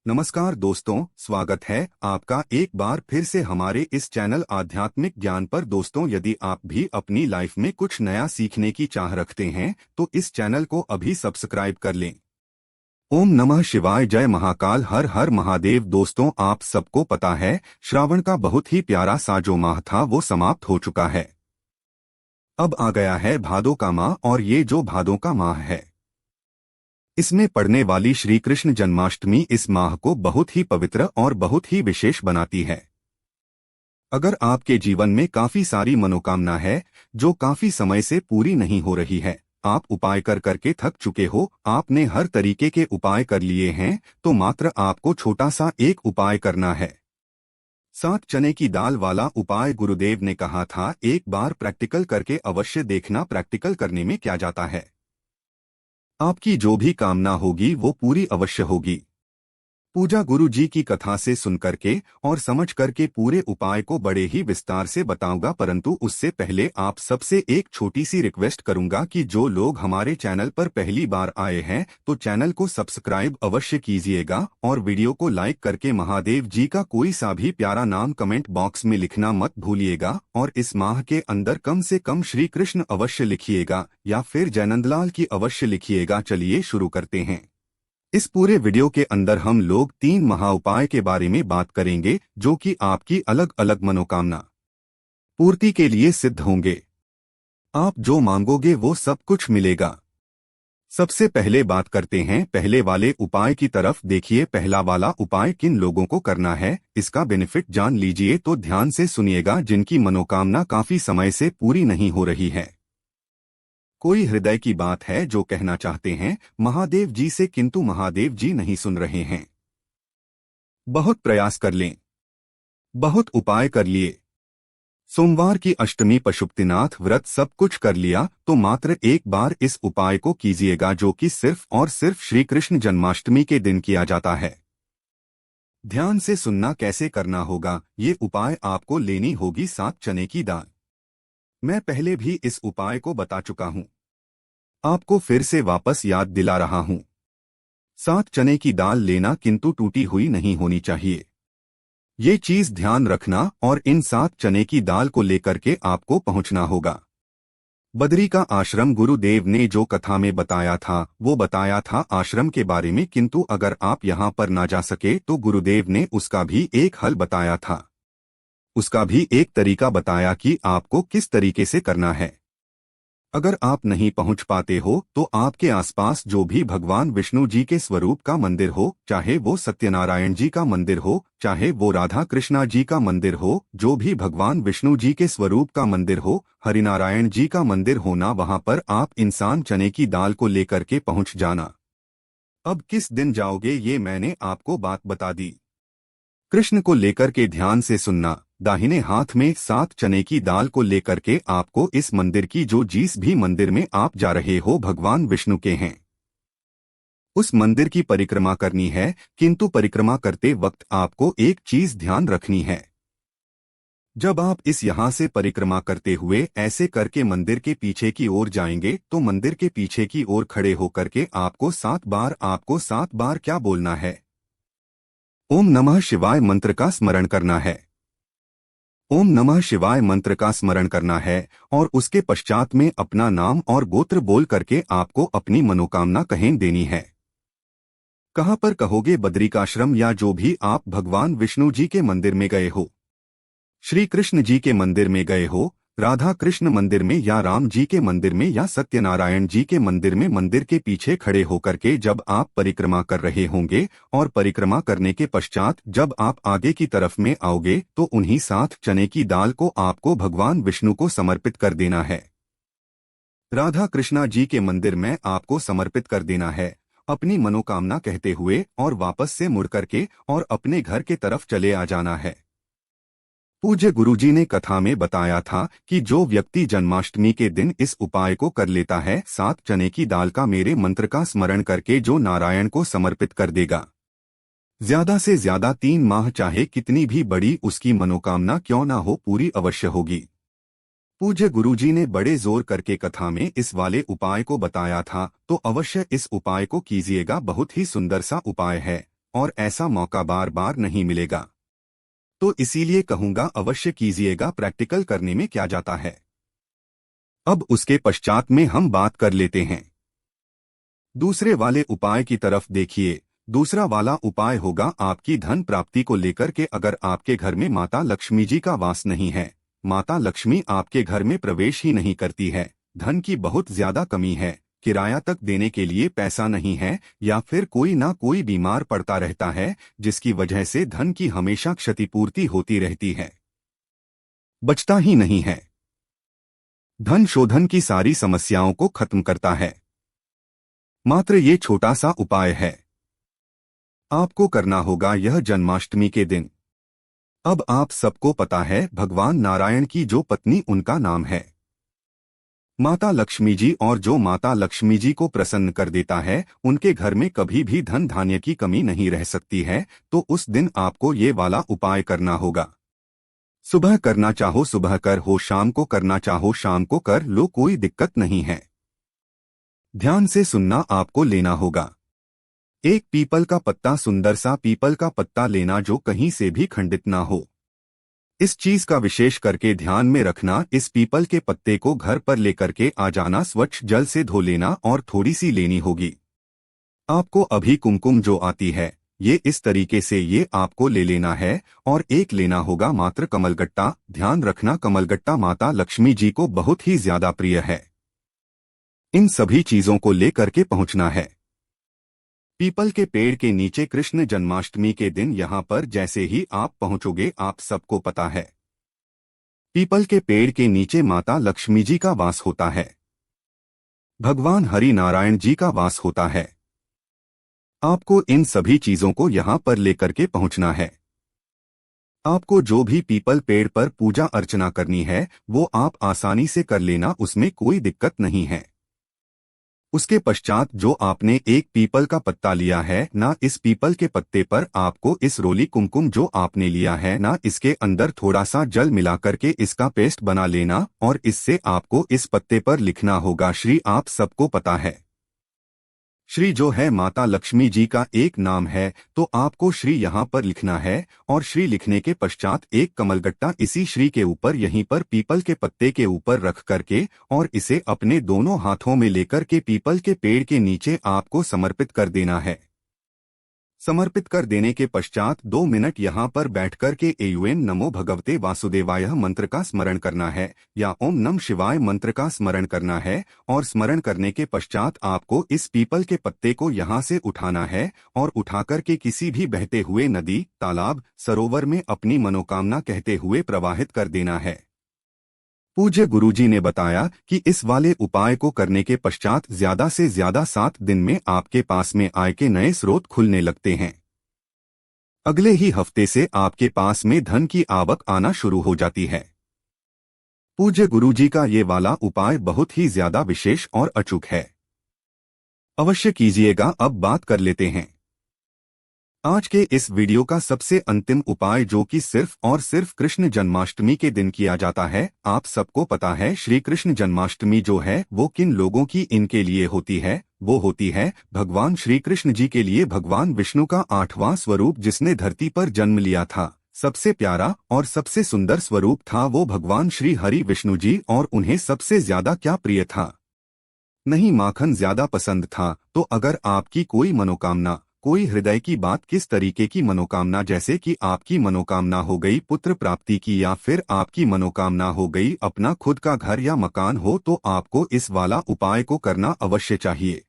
नमस्कार दोस्तों, स्वागत है आपका एक बार फिर से हमारे इस चैनल आध्यात्मिक ज्ञान पर। दोस्तों, यदि आप भी अपनी लाइफ में कुछ नया सीखने की चाह रखते हैं तो इस चैनल को अभी सब्सक्राइब कर लें। ओम नमः शिवाय, जय महाकाल, हर हर महादेव। दोस्तों, आप सबको पता है श्रावण का बहुत ही प्यारा सा जो माह था वो समाप्त हो चुका है। अब आ गया है भादों का माह, और ये जो भादों का माह है इसमें पड़ने वाली श्री कृष्ण जन्माष्टमी इस माह को बहुत ही पवित्र और बहुत ही विशेष बनाती है। अगर आपके जीवन में काफी सारी मनोकामना है जो काफी समय से पूरी नहीं हो रही है, आप उपाय कर करके थक चुके हो, आपने हर तरीके के उपाय कर लिए हैं, तो मात्र आपको छोटा सा एक उपाय करना है। 7 चने की दाल वाला उपाय गुरुदेव ने कहा था, एक बार प्रैक्टिकल करके अवश्य देखना, प्रैक्टिकल करने में क्या जाता है। आपकी जो भी कामना होगी वो पूरी अवश्य होगी। पूजा गुरु जी की कथा से सुन करके और समझ करके पूरे उपाय को बड़े ही विस्तार से बताऊंगा, परंतु उससे पहले आप सबसे एक छोटी सी रिक्वेस्ट करूंगा कि जो लोग हमारे चैनल पर पहली बार आए हैं तो चैनल को सब्सक्राइब अवश्य कीजिएगा और वीडियो को लाइक करके महादेव जी का कोई सा भी प्यारा नाम कमेंट बॉक्स में लिखना मत भूलिएगा। और इस माह के अंदर कम से कम श्री कृष्ण अवश्य लिखिएगा या फिर जयनंदलाल की अवश्य लिखिएगा। चलिए शुरू करते हैं। इस पूरे वीडियो के अंदर हम लोग 3 महाउपाय के बारे में बात करेंगे जो कि आपकी अलग अलग मनोकामना पूर्ति के लिए सिद्ध होंगे। आप जो मांगोगे वो सब कुछ मिलेगा। सबसे पहले बात करते हैं पहले वाले उपाय की तरफ। देखिए, पहला वाला उपाय किन लोगों को करना है इसका बेनिफिट जान लीजिए, तो ध्यान से सुनिएगा। जिनकी मनोकामना काफी समय से पूरी नहीं हो रही है, कोई हृदय की बात है जो कहना चाहते हैं महादेव जी से, किंतु महादेव जी नहीं सुन रहे हैं। बहुत प्रयास कर लें, बहुत उपाय कर लिए, सोमवार की अष्टमी पशुपतिनाथ व्रत सब कुछ कर लिया, तो मात्र एक बार इस उपाय को कीजिएगा जो कि सिर्फ और सिर्फ श्री कृष्ण जन्माष्टमी के दिन किया जाता है। ध्यान से सुनना कैसे करना होगा। ये उपाय आपको लेनी होगी 7 चने की दाल। मैं पहले भी इस उपाय को बता चुका हूं, आपको फिर से वापस याद दिला रहा हूं। 7 चने की दाल लेना, किंतु टूटी हुई नहीं होनी चाहिए, ये चीज ध्यान रखना। और इन 7 चने की दाल को लेकर के आपको पहुंचना होगा बद्री का आश्रम। गुरुदेव ने जो कथा में बताया था वो बताया था आश्रम के बारे में, किंतु अगर आप यहां पर ना जा सके तो गुरुदेव ने उसका भी एक हल बताया था, उसका भी एक तरीका बताया कि आपको किस तरीके से करना है। अगर आप नहीं पहुंच पाते हो तो आपके आसपास जो भी भगवान विष्णु जी के स्वरूप का मंदिर हो, चाहे वो सत्यनारायण जी का मंदिर हो, चाहे वो राधा कृष्णा जी का मंदिर हो, जो भी भगवान विष्णु जी के स्वरूप का मंदिर हो, हरिनारायण जी का मंदिर होना, वहां पर आप इंसान चने की दाल को लेकर के पहुंच जाना। अब किस दिन जाओगे ये मैंने आपको बात बता दी। कृष्ण को लेकर के ध्यान से सुनना। दाहिने हाथ में 7 चने की दाल को लेकर के आपको इस मंदिर की, जो जिस भी मंदिर में आप जा रहे हो भगवान विष्णु के हैं, उस मंदिर की परिक्रमा करनी है। किंतु परिक्रमा करते वक्त आपको एक चीज ध्यान रखनी है। जब आप इस यहां से परिक्रमा करते हुए ऐसे करके मंदिर के पीछे की ओर जाएंगे तो मंदिर के पीछे की ओर खड़े होकर के आपको 7 बार क्या बोलना है? ओम नमः शिवाय मंत्र का स्मरण करना है। ओम नमः शिवाय मंत्र का स्मरण करना है और उसके पश्चात में अपना नाम और गोत्र बोल करके आपको अपनी मनोकामना कहें देनी है। कहां पर कहोगे? बद्रिकाश्रम या जो भी आप भगवान विष्णु जी के मंदिर में गए हो, श्री कृष्ण जी के मंदिर में गए हो, राधा कृष्ण मंदिर में या राम जी के मंदिर में या सत्यनारायण जी के मंदिर में, मंदिर के पीछे खड़े होकर के जब आप परिक्रमा कर रहे होंगे और परिक्रमा करने के पश्चात जब आप आगे की तरफ में आओगे तो उन्हीं 7 चने की दाल को आपको भगवान विष्णु को समर्पित कर देना है। राधा कृष्णा जी के मंदिर में आपको समर्पित कर देना है अपनी मनोकामना कहते हुए, और वापस से मुड़ करके और अपने घर के तरफ चले आ जाना है। पूज्य गुरुजी ने कथा में बताया था कि जो व्यक्ति जन्माष्टमी के दिन इस उपाय को कर लेता है, 7 चने की दाल का मेरे मंत्र का स्मरण करके जो नारायण को समर्पित कर देगा, ज्यादा से ज्यादा 3 माह चाहे कितनी भी बड़ी उसकी मनोकामना क्यों ना हो, पूरी अवश्य होगी। पूज्य गुरुजी ने बड़े जोर करके कथा में इस वाले उपाय को बताया था, तो अवश्य इस उपाय को कीजिएगा। बहुत ही सुंदर सा उपाय है। और ऐसा मौका बार बार नहीं मिलेगा। तो इसीलिए कहूंगा अवश्य कीजिएगा प्रैक्टिकल करने में क्या जाता है। अब उसके पश्चात में हम बात कर लेते हैं दूसरे वाले उपाय की तरफ। देखिए, दूसरा वाला उपाय होगा आपकी धन प्राप्ति को लेकर के। अगर आपके घर में माता लक्ष्मी जी का वास नहीं है, माता लक्ष्मी आपके घर में प्रवेश ही नहीं करती है, धन की बहुत ज्यादा कमी है, किराया तक देने के लिए पैसा नहीं है, या फिर कोई ना कोई बीमार पड़ता रहता है जिसकी वजह से धन की हमेशा क्षतिपूर्ति होती रहती है, बचता ही नहीं है। धन शोधन की सारी समस्याओं को खत्म करता है। मात्र ये छोटा सा उपाय है, आपको करना होगा यह जन्माष्टमी के दिन। अब आप सबको पता है भगवान नारायण की जो पत्नी उनका नाम है माता लक्ष्मी जी, और जो माता लक्ष्मी जी को प्रसन्न कर देता है उनके घर में कभी भी धन धान्य की कमी नहीं रह सकती है। तो उस दिन आपको ये वाला उपाय करना होगा। सुबह करना चाहो सुबह कर, हो शाम को करना चाहो शाम को कर लो, कोई दिक्कत नहीं है। ध्यान से सुनना, आपको लेना होगा एक पीपल का पत्ता, सुंदर सा पीपल का पत्ता लेना जो कहीं से भी खंडित ना हो। इस चीज का विशेष करके ध्यान में रखना, इस पीपल के पत्ते को घर पर लेकर के आ जाना, स्वच्छ जल से धो लेना और थोड़ी सी लेनी होगी। आपको अभी कुमकुम जो आती है ये इस तरीके से ये आपको ले लेना है, और एक लेना होगा मात्र कमलगट्टा। ध्यान रखना कमलगट्टा माता लक्ष्मी जी को बहुत ही ज्यादा प्रिय है। इन सभी चीजों को लेकर के पहुंचना है पीपल के पेड़ के नीचे। कृष्ण जन्माष्टमी के दिन यहाँ पर जैसे ही आप पहुंचोगे, आप सबको पता है पीपल के पेड़ के नीचे माता लक्ष्मी जी का वास होता है, भगवान हरि नारायण जी का वास होता है। आपको इन सभी चीजों को यहाँ पर लेकर के पहुंचना है। आपको जो भी पीपल पेड़ पर पूजा अर्चना करनी है वो आप आसानी से कर लेना, उसमें कोई दिक्कत नहीं है। उसके पश्चात जो आपने एक पीपल का पत्ता लिया है ना, इस पीपल के पत्ते पर आपको इस रोली कुमकुम जो आपने लिया है ना, इसके अंदर थोड़ा सा जल मिला करके इसका पेस्ट बना लेना, और इससे आपको इस पत्ते पर लिखना होगा श्री। आप सबको पता है श्री जो है माता लक्ष्मी जी का एक नाम है, तो आपको श्री यहाँ पर लिखना है। और श्री लिखने के पश्चात एक कमलगट्टा इसी श्री के ऊपर यहीं पर पीपल के पत्ते के ऊपर रख करके और इसे अपने दोनों हाथों में लेकर के पीपल के पेड़ के नीचे आपको समर्पित कर देना है। समर्पित कर देने के पश्चात 2 मिनट यहाँ पर बैठकर के एयूएन नमो भगवते वासुदेवाय मंत्र का स्मरण करना है, या ओम नम शिवाय मंत्र का स्मरण करना है। और स्मरण करने के पश्चात आपको इस पीपल के पत्ते को यहाँ से उठाना है, और उठाकर के किसी भी बहते हुए नदी, तालाब, सरोवर में अपनी मनोकामना कहते हुए प्रवाहित कर देना है। पूज्य गुरुजी ने बताया कि इस वाले उपाय को करने के पश्चात ज्यादा से ज्यादा 7 दिन में आपके पास में आय के नए स्रोत खुलने लगते हैं। अगले ही हफ्ते से आपके पास में धन की आवक आना शुरू हो जाती है। पूज्य गुरुजी का ये वाला उपाय बहुत ही ज्यादा विशेष और अचूक है, अवश्य कीजिएगा। अब बात कर लेते हैं आज के इस वीडियो का सबसे अंतिम उपाय, जो कि सिर्फ और सिर्फ कृष्ण जन्माष्टमी के दिन किया जाता है। आप सबको पता है श्री कृष्ण जन्माष्टमी जो है वो किन लोगों की इनके लिए होती है, वो होती है भगवान श्री कृष्ण जी के लिए। भगवान विष्णु का 8वां स्वरूप जिसने धरती पर जन्म लिया था, सबसे प्यारा और सबसे सुंदर स्वरूप था वो भगवान श्री हरि विष्णु जी। और उन्हें सबसे ज्यादा क्या प्रिय था? नहीं, माखन ज्यादा पसंद था। तो अगर आपकी कोई मनोकामना, कोई हृदय की बात, किस तरीके की मनोकामना, जैसे कि आपकी मनोकामना हो गई पुत्र प्राप्ति की, या फिर आपकी मनोकामना हो गई अपना खुद का घर या मकान हो, तो आपको इस वाला उपाय को करना अवश्य चाहिए।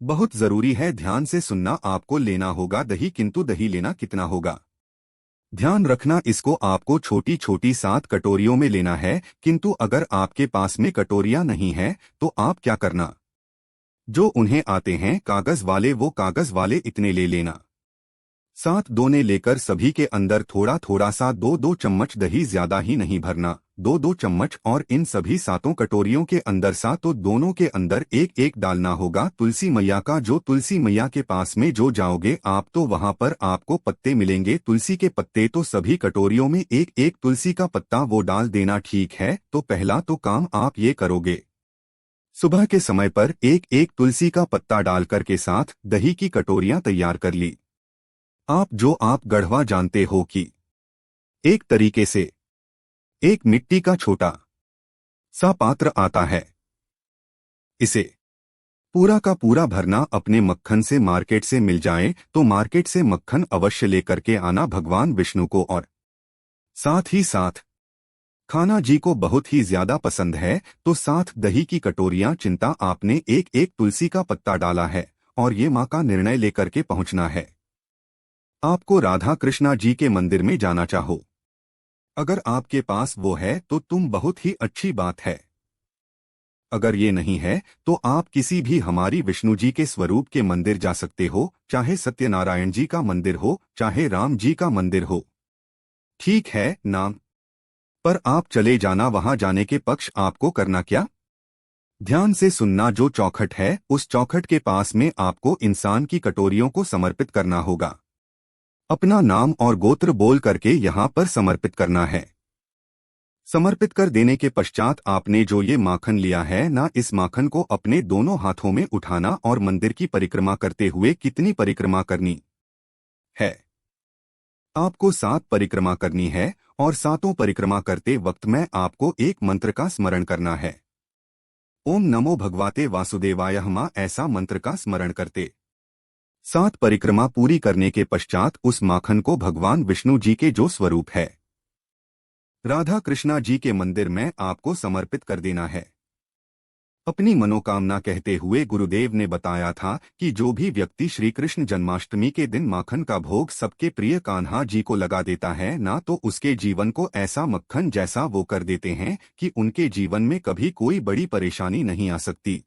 बहुत जरूरी है, ध्यान से सुनना। आपको लेना होगा दही, किंतु दही लेना कितना होगा ध्यान रखना, इसको आपको छोटी छोटी 7 कटोरियों में लेना है। किंतु अगर आपके पास में कटोरियां नहीं है तो आप क्या करना, जो उन्हें आते हैं कागज वाले, वो कागज वाले इतने ले लेना। 7 दोने लेकर सभी के अंदर थोड़ा थोड़ा सा 2-2 चम्मच दही, ज्यादा ही नहीं भरना, 2-2 चम्मच। और इन सभी 7 कटोरियों के अंदर तो दोनों के अंदर एक एक डालना होगा तुलसी मैया का। जो तुलसी मैया के पास में जो जाओगे आप, तो वहां पर आपको पत्ते मिलेंगे, तुलसी के पत्ते। तो सभी कटोरियों में एक एक तुलसी का पत्ता वो डाल देना, ठीक है। तो पहला तो काम आप ये करोगे, सुबह के समय पर एक एक तुलसी का पत्ता डालकर के साथ दही की कटोरियां तैयार कर ली। आप गढ़वा जानते हो कि एक तरीके से एक मिट्टी का छोटा सा पात्र आता है। इसे पूरा का पूरा भरना अपने मक्खन से मार्केट से मिल जाए तो मार्केट से मक्खन अवश्य लेकर के आना भगवान विष्णु को, और साथ ही साथ खाना जी को बहुत ही ज्यादा पसंद है तो साथ दही की कटोरियां चिंता आपने एक एक तुलसी का पत्ता डाला है और ये मां का निर्णय लेकर के पहुंचना है। आपको राधा कृष्णा जी के मंदिर में जाना चाहो, अगर आपके पास वो है तो तुम बहुत ही अच्छी बात है। अगर ये नहीं है तो आप किसी भी हमारी विष्णु जी के स्वरूप के मंदिर जा सकते हो, चाहे सत्यनारायण जी का मंदिर हो चाहे राम जी का मंदिर हो। ठीक है नाम पर आप चले जाना, वहां जाने के पक्ष आपको करना क्या? ध्यान से सुनना, जो चौखट है उस चौखट के पास में आपको इंसान की कटोरियों को समर्पित करना होगा। अपना नाम और गोत्र बोल करके यहाँ पर समर्पित करना है। समर्पित कर देने के पश्चात आपने जो ये माखन लिया है ना, इस माखन को अपने दोनों हाथों में उठाना और मंदिर की परिक्रमा करते हुए कितनी परिक्रमा करनी है? आपको 7 परिक्रमा करनी है और 7 परिक्रमा करते वक्त में आपको एक मंत्र का स्मरण करना है। ओम नमो भगवते वासुदेवाय मां, ऐसा मंत्र का स्मरण करते 7 परिक्रमा पूरी करने के पश्चात उस माखन को भगवान विष्णु जी के जो स्वरूप है राधा कृष्णा जी के मंदिर में आपको समर्पित कर देना है। अपनी मनोकामना कहते हुए गुरुदेव ने बताया था कि जो भी व्यक्ति श्री कृष्ण जन्माष्टमी के दिन माखन का भोग सबके प्रिय कान्हा जी को लगा देता है ना, तो उसके जीवन को ऐसा मक्खन जैसा वो कर देते हैं कि उनके जीवन में कभी कोई बड़ी परेशानी नहीं आ सकती।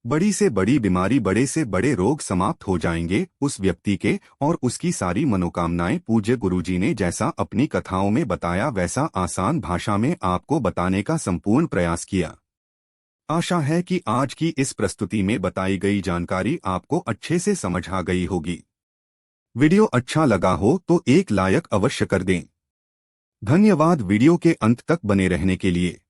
बड़ी से बड़ी बीमारी, बड़े से बड़े रोग समाप्त हो जाएंगे उस व्यक्ति के, और उसकी सारी मनोकामनाएं पूज्य गुरुजी ने जैसा अपनी कथाओं में बताया वैसा आसान भाषा में आपको बताने का संपूर्ण प्रयास किया। आशा है कि आज की इस प्रस्तुति में बताई गई जानकारी आपको अच्छे से समझ आ गई होगी। वीडियो अच्छा लगा हो तो एक लाइक अवश्य कर दें। धन्यवाद वीडियो के अंत तक बने रहने के लिए।